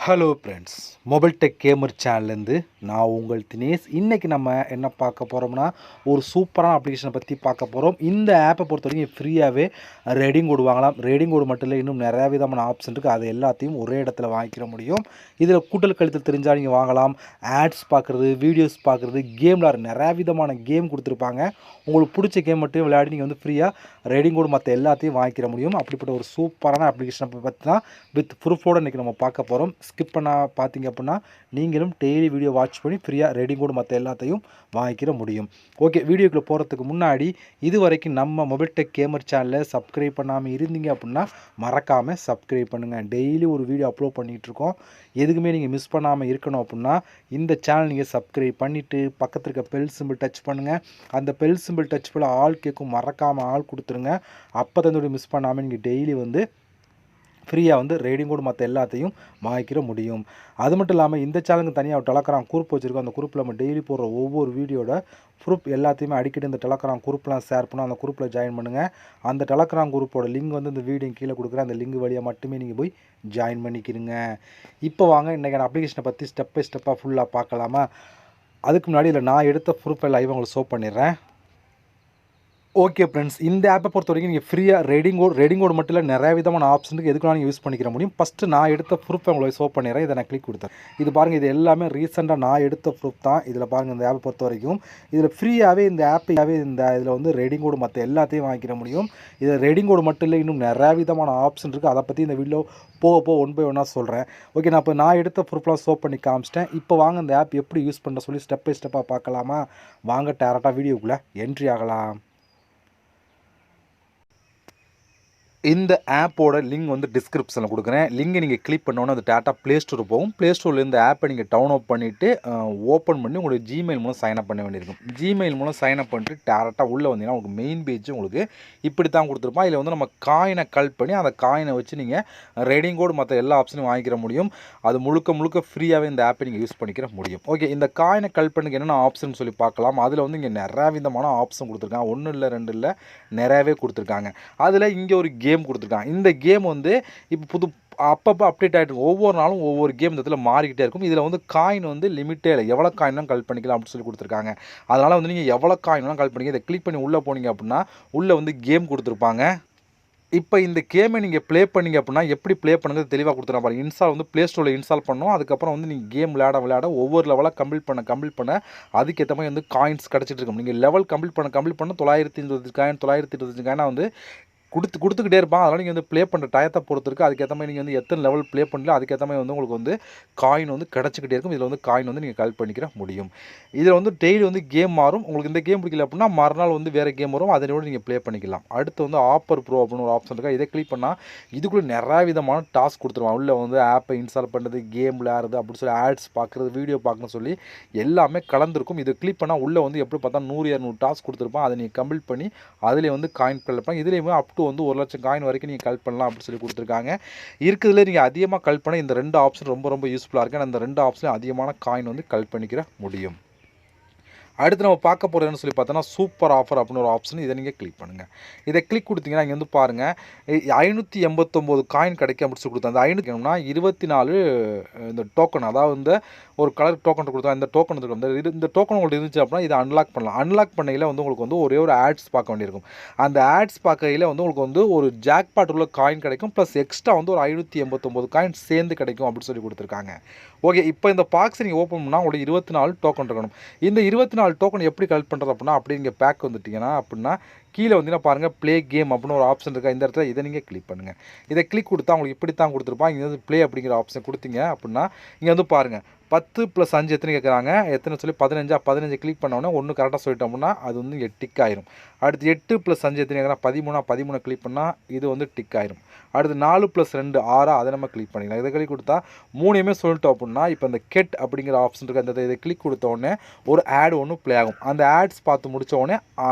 Hello friends, mobile tech gamer சேனல்லேருந்து நான் உங்கள் தினேஷ். இன்றைக்கி நம்ம என்ன பார்க்க போகிறோம்னா, ஒரு சூப்பரான அப்ளிகேஷனை பற்றி பார்க்க போகிறோம். இந்த ஆப்பை பொறுத்த வரைக்கும் ஃப்ரீயாகவே ரேடிங் கோடு வாங்கலாம். ரேடிங் கோடு மட்டும் இல்லை, இன்னும் நிறையா விதமான ஆப்ஷன் இருக்குது. அது எல்லாத்தையும் ஒரே இடத்துல வாங்கிக்கிற முடியும். இதில் கூட்டல் கழித்தல் தெரிஞ்சால் நீங்கள் வாங்கலாம். ஆட்ஸ் பார்க்குறது, வீடியோஸ் பார்க்குறது, கேம் விளாட்ற நிறையா விதமான கேம் கொடுத்துருப்பாங்க. உங்களுக்கு பிடிச்ச கேம் மட்டும் விளையாடி நீங்கள் வந்து ஃப்ரீயாக ரேடிங் கோடு மற்ற எல்லாத்தையும் வாங்கிக்கிற முடியும். அப்படிப்பட்ட ஒரு சூப்பரான அப்ளிகேஷனை பற்றி தான் வித் ப்ரூஃபோடு இன்றைக்கி நம்ம பார்க்க போகிறோம். ஸ்கிப் பண்ண பார்த்தீங்க அப்படின்னா நீங்களும் டெய்லி வீடியோ வாட்ச் பண்ணி ஃப்ரீயாக ரேடிங் கோடு மற்ற எல்லாத்தையும் வாங்கிக்கிற முடியும். ஓகே, வீடியோக்குள்ளே போகிறதுக்கு முன்னாடி இது வரைக்கும் நம்ம மொபைல் டெக் கேமர் சேனலை சப்ஸ்கிரைப் பண்ணாமல் இருந்தீங்க அப்படின்னா மறக்காமல் சப்ஸ்கிரைப் பண்ணுங்கள். டெய்லி ஒரு வீடியோ அப்லோட் பண்ணிகிட்ருக்கோம். எதுக்குமே நீங்கள் மிஸ் பண்ணாமல் இருக்கணும் அப்படின்னா இந்த சேனல் நீங்கள் சப்ஸ்கிரைப் பண்ணிவிட்டு பக்கத்தில் இருக்க பெல் சிம்பிள் டச் பண்ணுங்கள். அந்த பெல் சிம்பிள் டச் பண்ண ஆல் கேட்கும், மறக்காமல் ஆள் கொடுத்துருங்க. அப்போ தான் மிஸ் பண்ணாமல் நீங்கள் டெய்லி வந்து ஃப்ரீயாக வந்து ரேடிங் கோடு மற்ற எல்லாத்தையும் வாங்கிக்கிற முடியும். அது மட்டும் இல்லாமல் இந்த சேனலுக்கு தனியாக டெலகிராம் குரூப் வச்சுருக்கோம். அந்த குரூப்பில் நம்ம டெய்லி போடுற ஒவ்வொரு வீடியோட ப்ரூஃப் எல்லாத்தையுமே அடிக்கடி இந்த டெலகிராம் குரூப்லாம் ஷேர் பண்ணோம். அந்த குரூப்பில் ஜாயின் பண்ணுங்கள். அந்த டெலகிராம் குரூப்போட லிங்க் வந்து இந்த வீடியோ கீழே கொடுக்குறேன். அந்த லிங்க் வழியாக மட்டுமே நீங்கள் போய் ஜாயின் பண்ணிக்கிறீங்க. இப்போ வாங்க இன்றைக்கான அப்ளிகேஷனை பற்றி ஸ்டெப் பை ஸ்டெப்பாக ஃபுல்லாக பார்க்கலாமா? அதுக்கு முன்னாடி இல்லை, நான் எடுத்த ப்ரூஃபை லைவ் உங்களுக்கு ஷோ பண்ணிடுறேன். ஓகே ஃப்ரெண்ட்ஸ், இந்த ஆப்பை பொறுத்த வரைக்கும் நீங்கள் ஃப்ரீயாக ரேடிங் கோடு மட்டும் இல்லை, நிறைய விதமான ஆப்ஷனுக்கு எதுக்குலாம் நீங்கள் யூஸ் பண்ணிக்கிற முடியும். ஃபஸ்ட்டு நான் எடுத்த ப்ரூஃபை உங்களுக்கு ஷோ பண்ணிடுறேன். இதை நான் கிளிக் கொடுத்தேன். இது பாருங்கள், இது எல்லாமே ரீசெண்டாக நான் எடுத்த ப்ரூஃப் தான். இதில் பாருங்கள், இந்த ஆப்பை பொறுத்த வரைக்கும் இதில் ஃப்ரீயாகவே இதில் வந்து ரேடிங் கோடு மற்ற எல்லாத்தையும் வாங்கிக்கிற முடியும். இதில் ரேடிங் கோடு மட்டும் இல்லை, இன்னும் நிறையா விதமான ஆப்ஷன் இருக்குது. அதை பற்றி இந்த வீடியோ போக ஒன் பை ஒன்னாக சொல்கிறேன். ஓகே, நான் எடுத்த ப்ரூஃப்லாம் ஷோ பண்ணி காமிச்சிட்டேன். இப்போ வாங்க இந்த ஆப் எப்படி யூஸ் பண்ணுற சொல்லி ஸ்டெப் பை ஸ்டெப்பாக பார்க்கலாமா? வாங்க டேரெக்டாக வீடியோக்குள்ளே என்ட்ரி ஆகலாம். இந்த ஆப்போட லிங்க் வந்து டிஸ்கிரிப்ஷனில் கொடுக்குறேன். லிங்கை நீங்கள் கிளிக் பண்ணோன்னே அது டேட்டா ப்ளே ஸ்டோர் போகும். ப்ளே ஸ்டோரில் இந்த ஆப்பை நீங்கள் டவுன்லோட் பண்ணிவிட்டு ஓப்பன் பண்ணி உங்களுடைய ஜிமெயில் மூலம் சைன் அப் பண்ண வேண்டியிருக்கும். ஜிமெயில் மூலம் சைன் அப் பண்ணிட்டு டேரெக்டாக உள்ளே வந்தீங்கன்னா உங்களுக்கு மெயின் பேஜ் உங்களுக்கு இப்படி தான் கொடுத்துருப்பான். இதில் வந்து நம்ம காயினை கல் பண்ணி அந்த காயினை வச்சு நீங்கள் ரேடிங் கோடு மற்ற எல்லா ஆப்ஷனும் வாங்கிக்கிற முடியும். அது முழுக்க ஃப்ரீயாகவே இந்த ஆப்பை நீங்கள் யூஸ் பண்ணிக்கிற முடியும். ஓகே, இந்த காயினை கல் பண்ணுக்கு என்னென்ன ஆப்ஷன் சொல்லி பார்க்கலாம். அதில் வந்து இங்கே நிறையா விதமான ஆப்ஷன் கொடுத்துருக்காங்க. 1 இல்லை 2 இல்லை, நிறையாவே கொடுத்துருக்காங்க. அதில் இங்கே ஒரு கேம் கொடுத்துருக்காங்க. இந்த கேம் வந்து இப்போ அப்பப்போ அப்டேட் ஆகிட்டு இருக்கும். ஒவ்வொரு நாளும் ஒவ்வொரு கேம் இந்த இடத்துல மாறிக்கிட்டே இருக்கும். இதில் வந்து காயின் வந்து லிமிட்டே இல்லை, எவ்வளோ காயினும் கலெக்ட் பண்ணிக்கலாம் அப்படின்னு சொல்லி கொடுத்துருக்காங்க. அதனால் வந்து நீங்கள் எவ்வளோ காயினும் கலெக்ட் பண்ணிக்க. இதை கிளிக் பண்ணி உள்ளே போனீங்க அப்படின்னா உள்ளே வந்து கேம் கொடுத்துருப்பாங்க. இப்போ இந்த கேமை நீங்கள் ப்ளே பண்ணிங்க அப்படின்னா எப்படி ப்ளே பண்ணுறது தெளிவாக கொடுத்துருப்பாங்க பாருங்கள். இன்ஸ்டால் வந்து ப்ளே ஸ்டோரில் இன்ஸ்டால் பண்ணணும். அதுக்கப்புறம் வந்து நீங்கள் கேம் விளையாட ஒவ்வொரு லெவலாக கம்ப்ளீட் பண்ண அதுக்கேற்ற மாதிரி வந்து காயின்ஸ் கிடச்சிட்டு இருக்கும். நீங்கள் லெவல் கம்ப்ளீட் பண்ண 920 காயின் 925 காயினாக வந்து கொடுத்துக்கிட்டே இருப்பான். அதனால் நீங்கள் வந்து ப்ளே பண்ணுற டயத்தை பொறுத்து இருக்குது. அதுக்கேற்ற மாதிரி நீங்கள் வந்து எத்தனை லெவல் ப்ளே பண்ணல அதுக்கேற்ற மாதிரி வந்து உங்களுக்கு வந்து காயின் வந்து கிடச்சிக்கிட்டே இருக்கும். இதில் வந்து காயின் வந்து நீங்கள் கலெக்ட் பண்ணிக்கிற முடியும். இதில் வந்து டெய்லி வந்து கேம் மாறும். உங்களுக்கு இந்த கேம் பிடிக்கல அப்படின்னா மறுநாள் வந்து வேறு கேம் வரும், அதனோட நீங்கள் ப்ளே பண்ணிக்கலாம். அடுத்து வந்து ஆப்பர் ப்ரோ அப்படின்னு ஒரு ஆப்ஷன் இருக்கா. இதை கிளிக் பண்ணால் இதுக்குள்ளே நிறையா விதமான டாஸ்க் கொடுத்துருவாங்க. உள்ளே வந்து ஆப்பை இன்ஸ்டால் பண்ணுறது, கேம் விளையாடுறது, அப்படின்னு சொல்லி ஆட்ஸ் பார்க்குறது, வீடியோ பார்க்கணும்னு சொல்லி எல்லாமே கலந்துருக்கும். இதை கிளிக் பண்ணால் உள்ளே வந்து எப்படி பார்த்தா 100-200 டாஸ்க் கொடுத்துருப்பான். அதை நீங்கள் கம்ப்ளீட் பண்ணி அதிலே வந்து காயின் கலெக்ட் இதுலேயுமே அப் டு வந்து 1,00,000 காயின் வரைக்கும் நீங்கள் கலெக்ட் பண்ணலாம் அப்படின்னு சொல்லி கொடுத்துருக்காங்க. இருக்கிறதுல நீங்கள் அதிகமாக கலெக்ட் பண்ண இந்த 2 ஆப்ஷன் ரொம்ப யூஸ்ஃபுல்லாக இருக்குது. அந்த 2 ஆப்ஷன்லையும் அதிகமான காயின் வந்து கலெக்ட் பண்ணிக்கிற முடியும். அடுத்து நம்ம பார்க்க போகிறதுன்னு சொல்லி பார்த்தோன்னா சூப்பர் ஆஃபர் அப்படின்னு ஒரு ஆப்ஷன். இதை நீங்கள் கிளிக் பண்ணுங்கள். இதை கிளிக் கொடுத்தீங்கன்னா இங்கே வந்து பாருங்கள் 589 காயின் கிடைக்கும் அப்படின்னு சொல்லி கொடுத்தா. அந்த 500னா 24 இந்த டோக்கன், அதாவது இந்த ஒரு கலர் டோக்கன் கொடுத்தா. இந்த டோக்கன் இருக்கும். இந்த டோக்கன் உங்களுக்கு இருந்துச்சு அப்படின்னா இதை அன்லாக் பண்ணலாம். அன்லாக் பண்ணையில் வந்து உங்களுக்கு வந்து ஒரே ஒரு ஆட்ஸ் பார்க்க வேண்டியிருக்கும். அந்த ஆட்ஸ் பார்க்கையில் வந்து உங்களுக்கு வந்து ஒரு ஜாக்பாட் உள்ள காயின் கிடைக்கும். ப்ளஸ் எக்ஸ்ட்ரா வந்து ஒரு 589 காயின் சேர்ந்து கிடைக்கும் அப்படின்னு சொல்லி கொடுத்துருக்காங்க. ஓகே, இப்போ இந்த பாக்ஸ் நீங்கள் ஓப்பன் பண்ணால் உங்களுக்கு 24 டோக்கன் இருக்கணும். இந்த 24 டோக்கன் எப்படி கலெக்ட் பண்ணுறது அப்படின்னா அப்படி இங்கே பேக் வந்துட்டிங்கன்னா அப்படின்னா கீழே வந்தீங்கன்னா பாருங்கள் ப்ளே கேம் அப்படின்னு ஒரு ஆப்ஷன் இருக்கா. இந்த இடத்துல இதை நீங்கள் கிளிக் பண்ணுங்கள். இதை கிளிக் கொடுத்தா உங்களுக்கு இப்படி தான் கொடுத்துருப்பான். இங்கே வந்து ப்ளே அப்படிங்கிற ஆப்ஷன் கொடுத்தீங்க அப்படின்னா இங்கே வந்து பாருங்கள் 10 + 5 எத்தனை கேட்குறாங்க, எத்தனை சொல்லி 15 கிளிக் பண்ணோன்னே ஒன்று கரெக்டாக சொல்லிட்டோம்னா அது வந்து டிக் ஆயிரும். அடுத்து 8 + 5 எத்தனை கேட்குறாங்க 13 கிளிக் பண்ணால் இது வந்து டிக் ஆயிரும். அடுத்து 4 + 2 6 அதை நம்ம கிளிக் பண்ணிக்கலாம். இதை கிளிக் கொடுத்தா 3யுமே சொல்லிட்டோம் அப்படின்னா இப்போ இந்த கெட் அப்படிங்கிற ஆப்ஷன் இருக்குது. அந்த இதை கிளிக் கொடுத்த உடனே ஒரு ஆட் ஒன்று ப்ளே ஆகும். அந்த ஆட்ஸ் பார்த்து முடித்த உடனே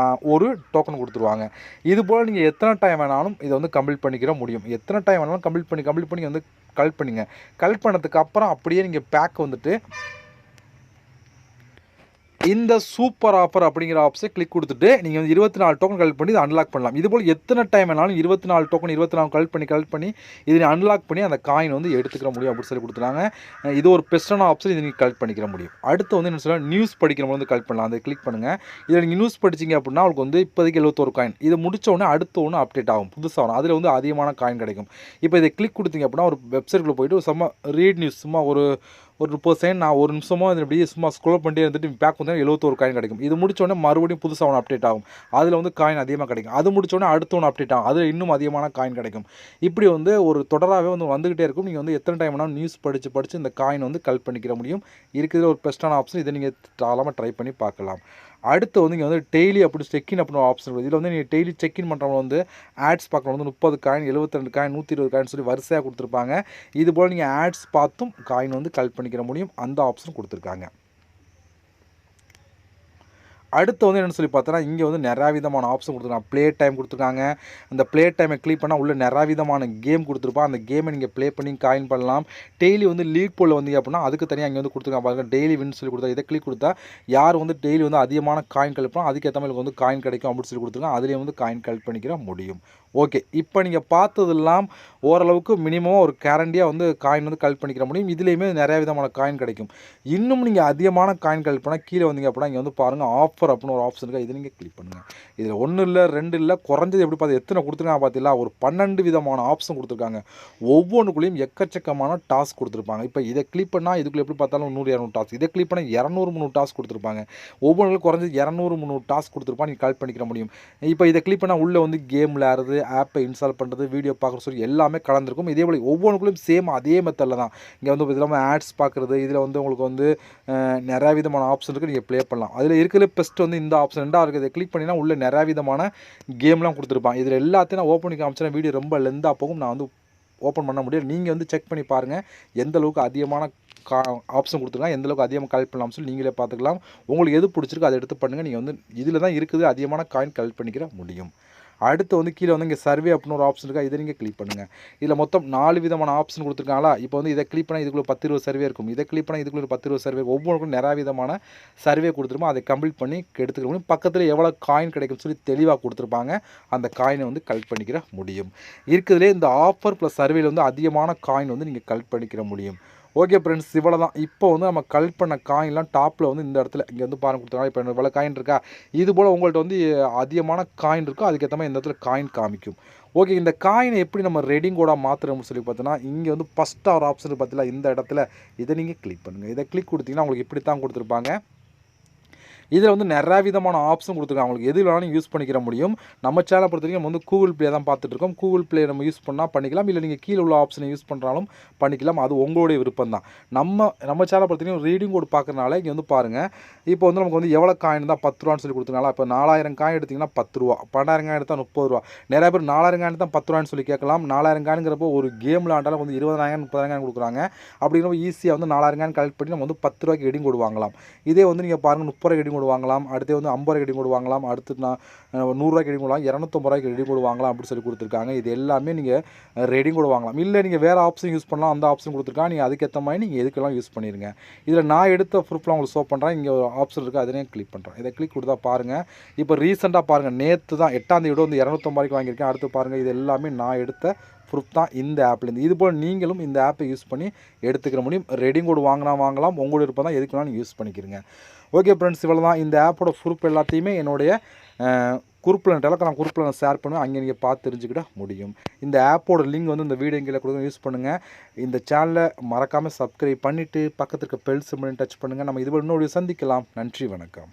ஒரு டோக்கன் கொடுத்துருவாங்க. இது போல் நீங்கள் எத்தனை டைம் வேணாலும் இதை வந்து கம்ப்ளீட் பண்ணிக்கிற முடியும். எத்தனை டைம் வேணாலும் கம்ப்ளீட் பண்ணி வந்து கலெக்ட் பண்ணிங்க. கலெக்ட் பண்ணதுக்கு அப்புறம் அப்படியே நீங்கள் பேக் வந்துட்டு இந்த சூப்பர் ஆஃபர் அப்படிங்கிற ஆப்ஷனை கிளிக் கொடுத்துட்டு நீங்கள் வந்து 24 டோக்கன் கலெக்ட் பண்ணி இதை அன்லாக் பண்ணலாம். இதுபோல் எத்தனை டைம் வேணாலும் 24 டோக்கன் 24 கலெக்ட் பண்ணி இதை அன்லாக் பண்ணி அந்த காயின் வந்து எடுத்துக்கிற முடியும் அப்படின்னு சொல்லி கொடுத்துருக்காங்க. இது ஒரு பெஸ்ட்டான ஆப்ஷன். இதை நீங்கள் கலெக்ட் பண்ணிக்கிற முடியும். அடுத்து வந்து என்ன சொல்ல நியூஸ் படிக்கிறவங்க வந்து கலெக்ட் பண்ணலாம். அதை கிளிக் பண்ணுங்கள். இதில் நீங்கள் நியூஸ் படிச்சிங்க அப்படின்னா உங்களுக்கு வந்து இப்போதைக்கு 71 காயின். இது முடிச்ச உடனே அடுத்த ஒன்று அப்டேட் ஆகும், புதுசாக வரும். அதில் வந்து அதிகமான காயின் கிடைக்கும். இப்போ இதை கிளிக் கொடுத்தீங்க அப்படின்னா ஒரு வெப்சைட்டுக்குள்ளே போயிட்டு சும்மா ரீட் நியூஸ் சும்மா ஒரு 30 செகண்ட் நான் ஒரு நிமிஷமோ இது இப்படியே சும்மா ஸ்க்ரோல் பண்ணிட்டே இருந்துட்டு பேக் வந்து 71 காயின் கிடைக்கும். இது முடிச்சோடனே மறுபடியும் புதுசாக ஒன்று அப்டேட் ஆகும். அதில் வந்து காயின் அதிகமாக கிடைக்கும். அது முடிச்சோடனே அடுத்த ஒன்று அப்டேட் ஆகும். அதில் இன்னும் அதிகமான காயின் கிடைக்கும். இப்படி வந்து ஒரு தொடராகவே வந்து வந்துகிட்டே இருக்கும். நீங்கள் வந்து எத்தனை டைம் வேணாலும் நியூஸ் படித்து இந்த காயின் வந்து கலெக்ட் பண்ணிக்கிற முடியும். இருக்கிறது ஒரு பெஸ்ட்டான ஆப்ஷன். இதை நீங்கள் தாராளமாக ட்ரை பண்ணி பார்க்கலாம். அடுத்து வந்து இங்கே வந்து டெய்லி அப்படி செக்இன் அப்படின்னு ஒரு ஆப்ஷன் இருக்குது. இதில் வந்து நீங்கள் டெய்லி செக்இன் பண்ணுறவங்க வந்து ஆட்ஸ் பார்க்குறவங்க வந்து 30 காயின் 72 காயின் 120 காயின் சொல்லி வரிசையாக கொடுத்துருப்பாங்க. இது போல் நீங்கள் ஆட்ஸ் பார்த்தும் காயின் வந்து கலெக்ட் பண்ணிக்கிற முடியும். அந்த ஆப்ஷன் கொடுத்துருக்காங்க. அடுத்து வந்து என்னென்னு சொல்லி பார்த்தோன்னா இங்கே வந்து நிறையா விதமான ஆப்ஷன் கொடுத்துருக்காங்க. ப்ளே டைம் கொடுத்துருக்காங்க. அந்த ப்ளே டைமை கிளிக் பண்ணால் உள்ள நிறையா விதமான கேம் கொடுத்துருப்பான். அந்த கேமை நீங்கள் ப்ளே பண்ணி காயின் பண்ணலாம். டெய்லி வந்து லீக் போல் வந்தீங்க அப்படின்னா அதுக்கு தனியாக இங்கே வந்து கொடுத்துருக்காங்க பாருங்கள். டெய்லி வின் சொல்லி கொடுத்தா இதை கிளிக் கொடுத்தா யார் வந்து டெய்லி வந்து அதிகமான காயின் கழிப்போம் அதுக்கேற்ற மாதிரி வந்து காயின் கிடைக்கும் அப்படின்னு சொல்லி கொடுத்துருக்காங்க. அதுலேயே வந்து காயின் கலெக்ட் பண்ணிக்கிற முடியும். ஓகே, இப்போ நீங்கள் பார்த்ததெல்லாம் ஓரளவுக்கு மினிமமாக ஒரு கேரண்டியாக வந்து காயின் வந்து கலெக்ட் பண்ணிக்கிற முடியும். இதுலேயுமே நிறையா விதமான காயின் கிடைக்கும். இன்னும் நீங்கள் அதிகமான காயின் கலெக்ட் பண்ணால் கீழே வந்தீங்க அப்படின்னா இங்கே வந்து பாருங்கள் ஆஃபர் அப்படின்னு ஒரு ஆப்ஷன் இருக்குது. இதை நீங்கள் கிளிக் பண்ணுங்கள். இதில் 1 இல்லை 2 இல்லை குறைஞ்சது எப்படி பார்த்து எத்தனை கொடுத்துருக்காங்க பார்த்தீங்களா? ஒரு 12 விதமான ஆப்ஷன் கொடுத்துருக்காங்க. ஒவ்வொன்றுக்குள்ளேயும் எக்கச்சக்கமான டாஸ்க் கொடுத்துருப்பாங்க. இப்போ இதை கிளிக் பண்ணால் இதுக்குள்ளே எப்படி பார்த்தாலும் 100 200 டாஸ்க். இதை கிளிக் பண்ணால் 200 300 டாஸ்க் கொடுத்துருப்பாங்க. ஒவ்வொன்றுக்கும் குறைஞ்சது 200 300 டாஸ்க் கொடுத்துருப்பாங்க. நீங்கள் கலெக்ட் பண்ணிக்கிற முடியும். இப்போ இதை கிளிக் பண்ணால் உள்ளே வந்து கேம் விளையாடுறது, ஆப்பை இன்ஸ்டால் பண்ணுறது, வீடியோ பார்க்குறது சொல்லி எல்லாமே கலந்துருக்கும். இதே போல் ஒவ்வொன்றுக்குள்ளேயும் சேம் அதே மெத்தடில் தான். இங்கே வந்து இல்லாமல் ஆட்ஸ் பார்க்குறது, இதில் வந்து உங்களுக்கு வந்து நிறையா விதமான ஆப்ஷன் இருக்குது. நீங்கள் ப்ளே பண்ணலாம். அதில் இருக்கிற பெஸ்ட் வந்து இந்த ஆப்ஷன் 2 இருக்குது. இதை கிளிக் பண்ணினா உள்ளே நிறையா விதமான கேம்லாம் கொடுத்துருப்பாங்க. இதில் எல்லாத்தையும் நான் ஓப்பன் பண்ணி காமிச்சேன்னா வீடியோ ரொம்ப லெந்தாக போகும். நான் வந்து ஓப்பன் பண்ண முடியாது. நீங்கள் வந்து செக் பண்ணி பாருங்கள் எந்த அளவுக்கு அதிகமான ஆப்ஷன் கொடுத்துருக்காங்க, எந்தளவுக்கு அதிகமாக கலெக்ட் பண்ணலாம்னு சொல்லி நீங்களே பார்த்துக்கலாம். உங்களுக்கு எது பிடிச்சிருக்கோ அதை எடுத்து பண்ணுங்கள். நீங்கள் வந்து இதில் தான் இருக்குது அதிகமான காயின் கலெக்ட் பண்ணிக்கிற முடியும். அடுத்து வந்து கீழே வந்து இங்கே சர்வே அப்படின்னு ஒரு ஆப்ஷன் இருக்கா, இதை நீங்கள் கிளிக் பண்ணுங்கள். இதில் மொத்தம் 4 விதமான ஆப்ஷன் கொடுத்துருக்காங்களா? இப்போ வந்து இதை கிளிக் பண்ணால் இதுக்குள்ளே 10-20 சர்வே இருக்கும். இதை கிளிக் பண்ணால் இதுக்குள்ளே 10-20 சர்வே, ஒவ்வொன்றுக்கும் நிறையா விதமான சர்வே கொடுத்துருப்போம். அதை கம்ப்ளீட் பண்ணி எடுத்துக்க முடியும். பக்கத்தில் எவ்வளோ காயின் கிடைக்கும்னு சொல்லி தெளிவாக கொடுத்துருப்பாங்க. அந்த காயினை வந்து கலெக்ட் பண்ணிக்கிற முடியும். இருக்கிறதுலே இந்த ஆஃபர் ப்ளஸ் சர்வேயில் வந்து அதிகமான காயின் வந்து நீங்கள் கலெக்ட் பண்ணிக்கிற முடியும். ஓகே ஃப்ரெண்ட்ஸ், இவ்வளோ தான். இப்போ வந்து நம்ம கலெக்ட் பண்ண காயின்லாம் டாப்பில் வந்து இந்த இடத்துல இங்கே வந்து பாருங்க கொடுத்துருக்காங்க. இப்போ இவ்வளோ காயின் இருக்கா, இது போல் உங்கள்கிட்ட வந்து அதிகமான காயின் இருக்கோ அதுக்கேற்ற மாதிரி இந்த இடத்துல காயின் காமிக்கும். ஓகே, இந்த காயினை எப்படி நம்ம ரெடிங் கோடாக மாற்றுறோம்னு சொல்லி பார்த்தோன்னா இங்கே வந்து ஃபஸ்ட்டாக ஒரு ஆப்ஷன் பார்த்தீங்களா, இந்த இடத்துல இதை நீங்கள் கிளிக் பண்ணுங்கள். இதை கிளிக் கொடுத்தீங்கன்னா உங்களுக்கு இப்படி தான் கொடுத்துருப்பாங்க. இதில் வந்து நிறையா விதமான ஆப்ஷன் கொடுத்துருக்காங்க. உங்களுக்கு எது வேணாலும் யூஸ் பண்ணிக்கிற முடியும். நம்ம சேனலை பொறுத்த வரைக்கும் நம்ம வந்து கூகுள் ப்ளே தான் பார்த்துட்ருக்கோம். கூகுள் ப்ளே நம்ம யூஸ் பண்ணால் பண்ணிக்கலாம். இல்லை நீங்கள் கீழே உள்ள ஆப்ஷனை யூஸ் பண்ணுறாலும் பண்ணிக்கலாம். அது உங்களுடைய விருப்பம் தான். நம்ம சேனலை பொறுத்த வரைக்கும் ரீடிங் கோட் பார்க்குறனால இங்கே வந்து பாருங்கள். இப்போ வந்து நமக்கு வந்து எவ்வளோ காயின் தான் 10 ரூபான்னு சொல்லி கொடுத்துருக்காங்களா? இப்போ 4000 காயின் எடுத்திங்கன்னா 10 ரூபா, 12,000 காயின் எடுத்தால் 30 ரூபா. நிறையா பேர் 4000 காயின் தான் 10 ரூபான்னு சொல்லி கேட்கலாம். 4000 காயின்ங்கிறப்போ ஒரு கேமில் ஆண்டாலும் வந்து 20,000 30,000 கொடுக்குறாங்க. அப்படிங்கிறப்ப ஈஸியாக வந்து 4000 காயின் கலெக்ட் பண்ணி நம்ம வந்து 10 ரூபாய்க்கு எடிங் கோட் வாங்கலாம். இதே வந்து நீங்கள் பாருங்கள் 30 ரூபாய்க்கு எடிங் கோட் வாங்கலாம். அடுத்து வந்து 50 ரூபாய்க்கு எடிங் கோட் வாங்கலாம். அடுத்து 100 ரூபாய்க்கு எடிங் கோட் வாங்கலாம். 250 ரூபாய்க்கு எடிங் கோட் வாங்கலாம் அப்படின்னு சொல்லி கொடுத்துருக்காங்க. இது எல்லாமே நீங்கள் ரெடிங் கோட் வாங்கலாம். இல்லை நீங்கள் வேறு ஆப்ஷன் யூஸ் பண்ணலாம். அந்த ஆப்ஷன் கொடுத்துருக்காங்க. நீங்கள் அதுக்கேற்ற மாதிரி நீங்கள் எதுக்கெல்லாம் யூஸ் பண்ணிடுங்க. இதில் நான் எடுத்த ப்ரூஃப்லாம் உங்களுக்கு ஷோ பண்ணுறேன். இங்கே ஒரு ஆப்ஷன் இருக்குது, அதையும் கிளிக் பண்ணுறேன். இதை கிளிக் கொடுத்தா பாருங்கள். இப்போ ரீசெண்டாக பாருங்கள், நேற்று தான் 8ஆம் தேதி வந்து 250 ரூபாய்க்கு வாங்கியிருக்கேன். அடுத்து பாருங்கள், இது எல்லாமே நான் எடுத்த ப்ரூஃப் தான் இந்த ஆப்லேருந்து. இதுபோல் நீங்களும் இந்த ஆப்பை யூஸ் பண்ணி எடுத்துக்கிற முடியும். ரெடிங் கோட் வாங்கலாம். உங்களோட விருப்பம் தான், எதுக்கு வேணாலும் யூஸ் பண்ணிக்கிறீங்க. ஓகே ஃப்ரெண்ட்ஸ், இவ்வளோ தான். இந்த ஆப்போட ப்ரூஃப் எல்லாத்தையுமே என்னுடைய குரூப்பில் டெலகிராம் குரூப்பில் நான் ஷேர் பண்ணுவேன். அங்கே நீங்கள் பார்த்து தெரிஞ்சுக்கிட முடியும். இந்த ஆப்போட லிங்க் வந்து இந்த வீடியோ கீழே கொடுங்க, யூஸ் பண்ணுங்கள். இந்த சேனலை மறக்காமல் சப்ஸ்கிரைப் பண்ணிவிட்டு பக்கத்துக்கு பெல் சிம்பிளையும் டச் பண்ணுங்கள். நம்ம இதுபோல் இன்னொரு சந்திக்கலாம். நன்றி, வணக்கம்.